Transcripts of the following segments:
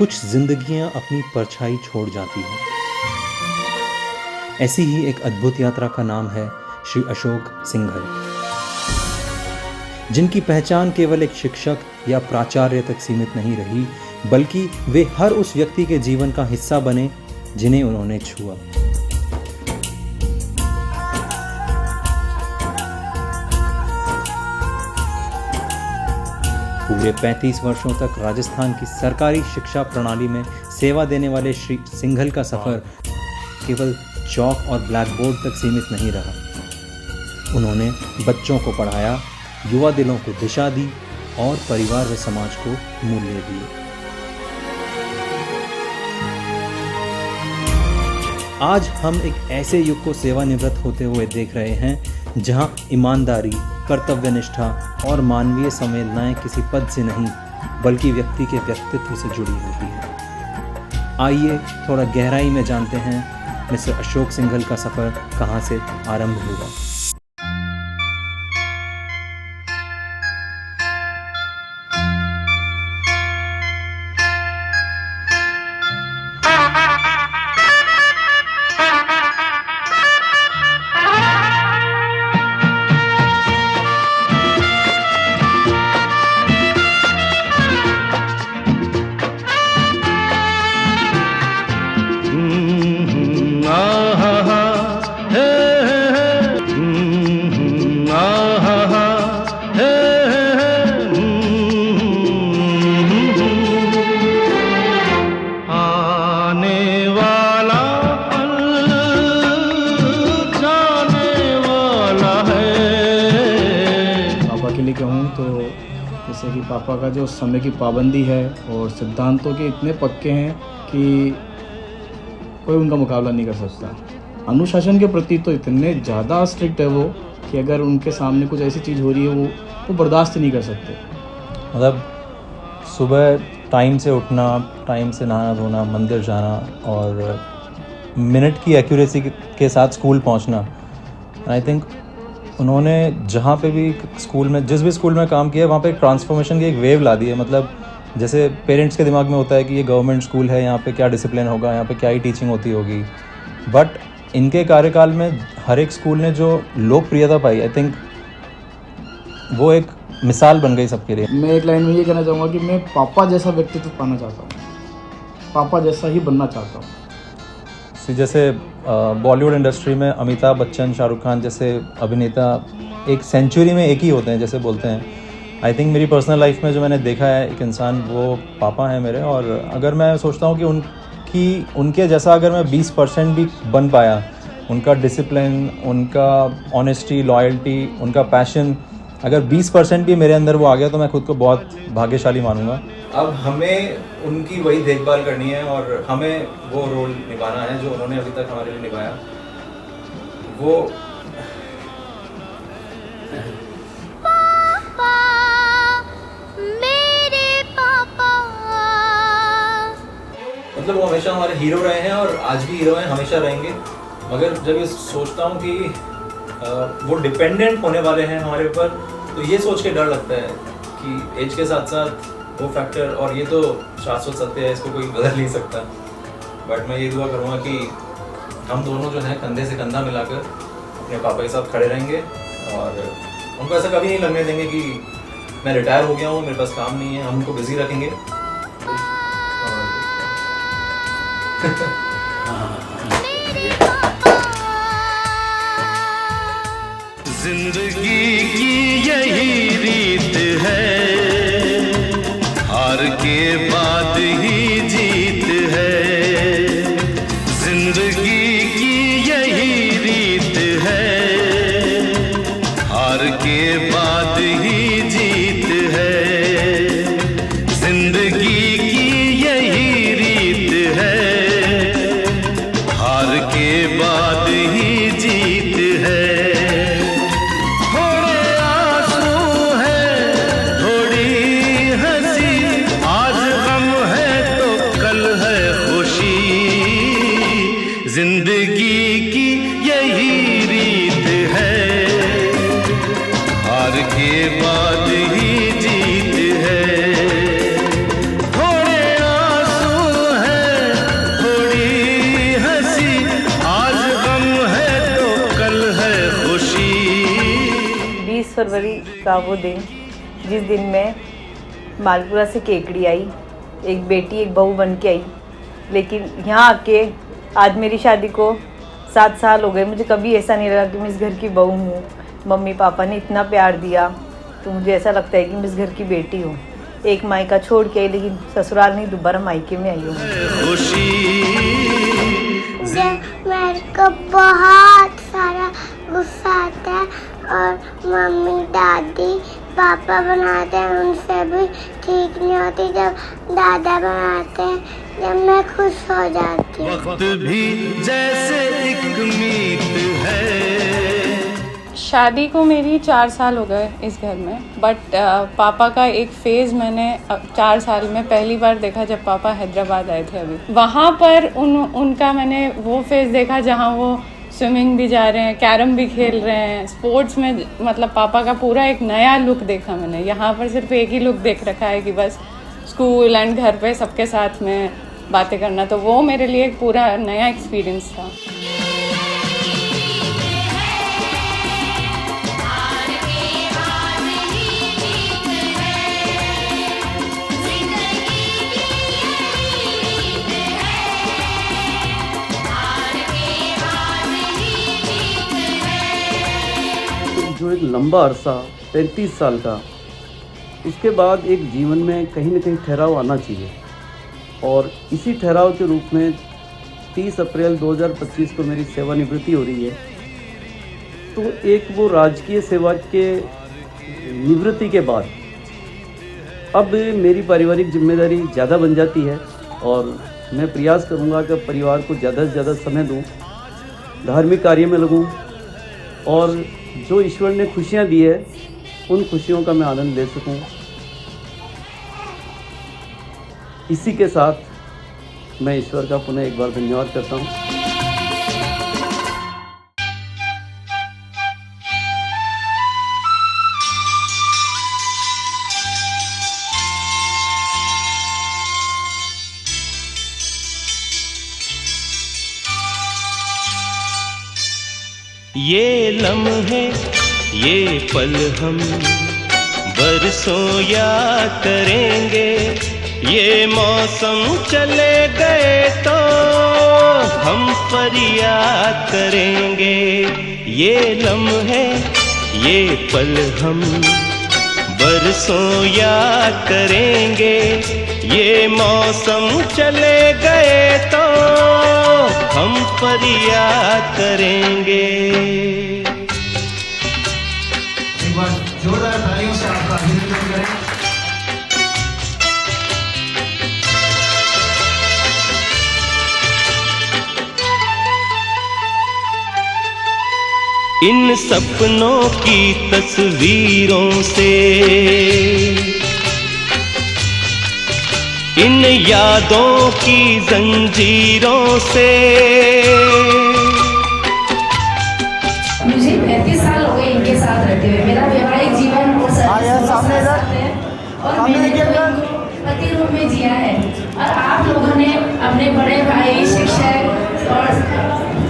कुछ जिंदगियां अपनी परछाई छोड़ जाती हैं। ऐसी ही एक अद्भुत यात्रा का नाम है श्री अशोक सिंघल, जिनकी पहचान केवल एक शिक्षक या प्राचार्य तक सीमित नहीं रही, बल्कि वे हर उस व्यक्ति के जीवन का हिस्सा बने जिन्हें उन्होंने छुआ। पूरे 35 वर्षों तक राजस्थान की सरकारी शिक्षा प्रणाली में सेवा देने वाले श्री सिंघल का सफर केवल चौक और ब्लैक बोर्ड तक सीमित नहीं रहा। उन्होंने बच्चों को पढ़ाया, युवा दिलों को दिशा दी और परिवार व समाज को मूल्य दिए। आज हम एक ऐसे युग को सेवानिवृत्त होते हुए देख रहे हैं जहां ईमानदारी, कर्तव्यनिष्ठा और मानवीय संवेदनाएं किसी पद से नहीं बल्कि व्यक्ति के व्यक्तित्व से जुड़ी होती है। आइए थोड़ा गहराई में जानते हैं मिस्टर अशोक सिंघल का सफ़र कहां से आरंभ हुआ। कहूँ तो जैसे कि पापा का जो समय की पाबंदी है और सिद्धांतों के इतने पक्के हैं कि कोई उनका मुकाबला नहीं कर सकता। अनुशासन के प्रति तो इतने ज़्यादा स्ट्रिक्ट है वो कि अगर उनके सामने कुछ ऐसी चीज़ हो रही है वो बर्दाश्त नहीं कर सकते। मतलब सुबह टाइम से उठना, टाइम से नहाना धोना, मंदिर जाना और मिनट की एक्यूरेसी के साथ स्कूल पहुंचना। आई थिंक उन्होंने जहाँ पे भी स्कूल में, जिस भी स्कूल में काम किया, वहाँ पे एक ट्रांसफॉर्मेशन की एक वेव ला दी है। मतलब जैसे पेरेंट्स के दिमाग में होता है कि ये गवर्नमेंट स्कूल है, यहाँ पे क्या डिसिप्लिन होगा, यहाँ पे क्या ही टीचिंग होती होगी, बट इनके कार्यकाल में हर एक स्कूल ने जो लोकप्रियता पाई, आई थिंक वो एक मिसाल बन गई सबके लिए। मैं एक लाइन में ये कहना चाहूँगा कि मैं पापा जैसा व्यक्तित्व पाना चाहता हूँ, पापा जैसा ही बनना चाहता हूँ। जैसे बॉलीवुड इंडस्ट्री में अमिताभ बच्चन, शाहरुख खान जैसे अभिनेता एक सेंचुरी में एक ही होते हैं जैसे बोलते हैं। आई थिंक मेरी पर्सनल लाइफ में जो मैंने देखा है एक इंसान, वो पापा है मेरे। और अगर मैं सोचता हूँ कि उनके जैसा अगर मैं 20% भी बन पाया, उनका डिसिप्लिन, उनका ऑनेस्टी, लॉयल्टी, उनका पैशन, अगर 20% भी मेरे अंदर वो आ गया तो मैं खुद को बहुत भाग्यशाली मानूंगा। अब हमें उनकी वही देखभाल करनी है और हमें वो रोल निभाना है जो उन्होंने अभी तक हमारे लिए निभाया। वो पापा, मेरे पापा, मतलब वो हमेशा हमारे हीरो रहे हैं और आज भी हीरो हैं, हमेशा रहेंगे। मगर जब ये सोचता हूँ कि वो डिपेंडेंट होने वाले हैं हमारे ऊपर, तो ये सोच के डर लगता है कि एज के साथ साथ वो फैक्टर, और ये तो शाश्वत सत्य है, इसको कोई बदल नहीं सकता। बट मैं ये दुआ करूँगा कि हम दोनों जो हैं कंधे से कंधा मिलाकर अपने पापा के साथ खड़े रहेंगे और उनको ऐसा कभी नहीं लगने देंगे कि मैं रिटायर हो गया हूँ, मेरे पास काम नहीं है। हम उनको बिजी रखेंगे जिंदगी की यही रीत है, हार के बाद ही जीत है। जिंदगी की यही रीत है, हार के बाद ही जीत है। जिंदगी की यही रीत है, हार के बाद ही जीत है। थोड़े आंसू हैं फरवरी का वो दिन जिस दिन मैं मालपुरा से केकड़ी आई, एक बेटी एक बहू बन के आई। लेकिन यहाँ आके आज मेरी शादी को 7 साल हो गए, मुझे कभी ऐसा नहीं लगा कि मैं इस घर की बहू हूँ। मम्मी पापा ने इतना प्यार दिया तो मुझे ऐसा लगता है कि मैं इस घर की बेटी हूँ। एक मायका छोड़ के आई, लेकिन ससुराल नहीं, दोबारा मायके में आई हूँ। मेरे को बहुत सारा गुस्सा आता है और मम्मी दादी पापा बनाते हैं उनसे भी ठीक नहीं होती। जब दादा बनाते हैं जब मैं खुश हो जाती हूँ। वक्त भी जैसे एक मीत है। शादी को मेरी 4 साल हो गए इस घर में, बट पापा का एक फ़ेज़ मैंने 4 साल में पहली बार देखा जब पापा हैदराबाद आए थे। अभी वहाँ पर उनका मैंने वो फेज़ देखा जहाँ वो स्विमिंग भी जा रहे हैं, कैरम भी खेल रहे हैं, स्पोर्ट्स में मतलब पापा का पूरा एक नया लुक देखा मैंने। यहाँ पर सिर्फ एक ही लुक देख रखा है कि बस स्कूल एंड घर पे सबके साथ में बातें करना, तो वो मेरे लिए एक पूरा नया एक्सपीरियंस था। जो एक लंबा अरसा 35 साल का, उसके बाद एक जीवन में कहीं ना कहीं ठहराव आना चाहिए, और इसी ठहराव के रूप में 30 अप्रैल 2025 को मेरी सेवानिवृत्ति हो रही है। तो एक वो राजकीय सेवा के निवृत्ति के बाद अब मेरी पारिवारिक जिम्मेदारी ज़्यादा बन जाती है, और मैं प्रयास करूँगा कि परिवार को ज़्यादा से ज़्यादा समय दूँ, धार्मिक कार्य में लगूँ, और जो ईश्वर ने खुशियाँ दी है उन खुशियों का मैं आनंद ले सकूं। इसी के साथ मैं ईश्वर का पुनः एक बार धन्यवाद करता हूं। ये लम्हे ये पल हम बरसों याद करेंगे, ये मौसम चले गए तो हम फरियाद करेंगे। ये लम्हे ये पल हम बरसों याद करेंगे, ये मौसम चले गए तो हम फरियाद करेंगे। एक बार जोरदार तालियों से आपका अभिनंदन करें। इन सपनों की तस्वीरों से, इन यादों की जंजीरों से, मुझे 35 साल हो गए इनके साथ रहते हुए। मेरा वैवाहिक जीवन और और मैंने पति रूप में जिया है, और आप लोगों ने अपने बड़े भाई शिक्षक और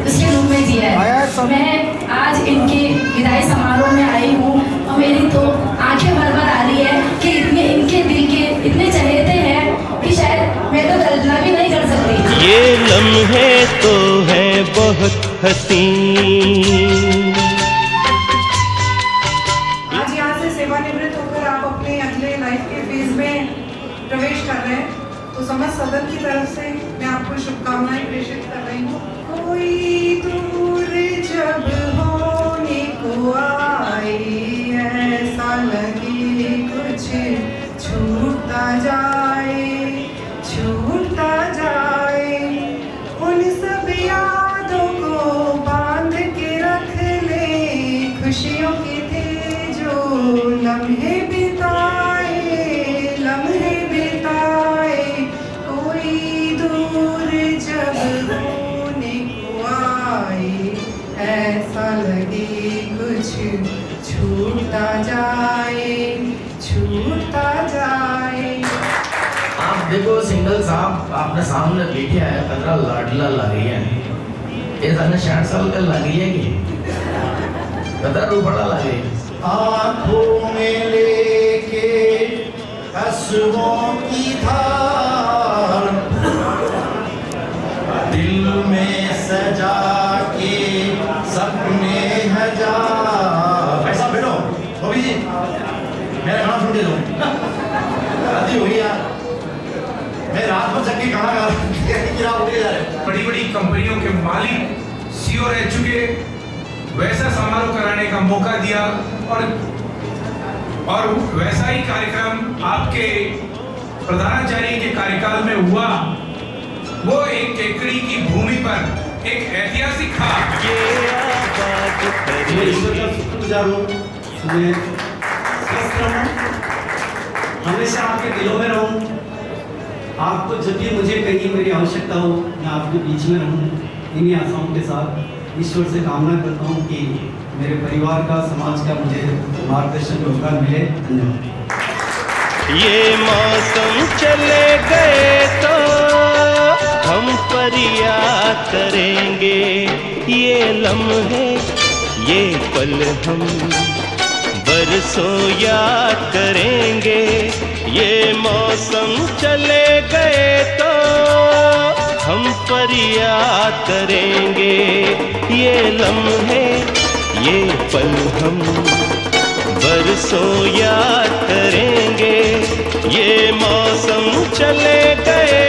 उसके रूप में जिया है। मैं आज इनके विदाई समारोह में आई हूँ और मेरी तो आंखें भर भर आ रही है कि इतने इनके दिल के इतने चहेते हैं कि शायद मैं तो कल्पना भी नहीं कर सकती। ये लम्हे तो हैं बहुत हसीन। आज यहाँ से सेवानिवृत्त होकर आप अपने अगले लाइफ के फेज में प्रवेश कर रहे हैं, तो समझ सदन की तरफ से मैं आपको शुभकामनाएं प्रेषित कर रही हूँ। कोई दूर जब होने को आए, ऐसा लगे कुछ छूटता जाए, छूटता जाए। उन सब यादों को बांध के रख ले, खुशियों के थे जो लम्हे बिताए, लम्हे बिताए। कोई दूर जब होने को आए, ऐसा लगे कुछ छूटता जाए, छूटता जाए। आप देखो सिंगल साहब आपने सामने बैठे है, कतरा लाडला लग रही है। ये 60 साल का लग रही है कि कतरा रूपड़ा लग रही है। आंखों में लेके आंसुओं की धार, दिल में सजा के सपने हजार। ऐसा बैठो बॉबी जी, मेरा गाना सुन के दो, शादी हुई यार, मैं रात भर जग के गाना गा रहा। बड़ी बड़ी कंपनियों के मालिक सीईओ रह चुके, वैसा समारोह कराने का मौका दिया और वैसा ही कार्यक्रम आपके प्रधानाचार्य के कार्यकाल में हुआ। वो एक केकड़ी की भूमि पर एक ऐतिहासिक था। मैं ईश्वर का शुक्रगुजार हूँ, मैं स्वस्थ रहूँ, हमेशा आपके दिलों में रहूँ। आपको जब भी मुझे कहीं मेरी आवश्यकता हो, मैं आपके बीच में रहूँ। इन्हीं आशाओं के साथ ईश्वर से कामना करता हूँ कि मेरे परिवार का, समाज का मुझे मार्गदर्शन योगदान मिले। धन्यवाद। ये मौसम चले गए तो हम पर याद करेंगे, ये लम्हे ये पल हम बरसों याद करेंगे। ये मौसम चले गए तो हम पर याद करेंगे, ये लम्हे ये पल हम बरसों याद करेंगे। ये मौसम चले गए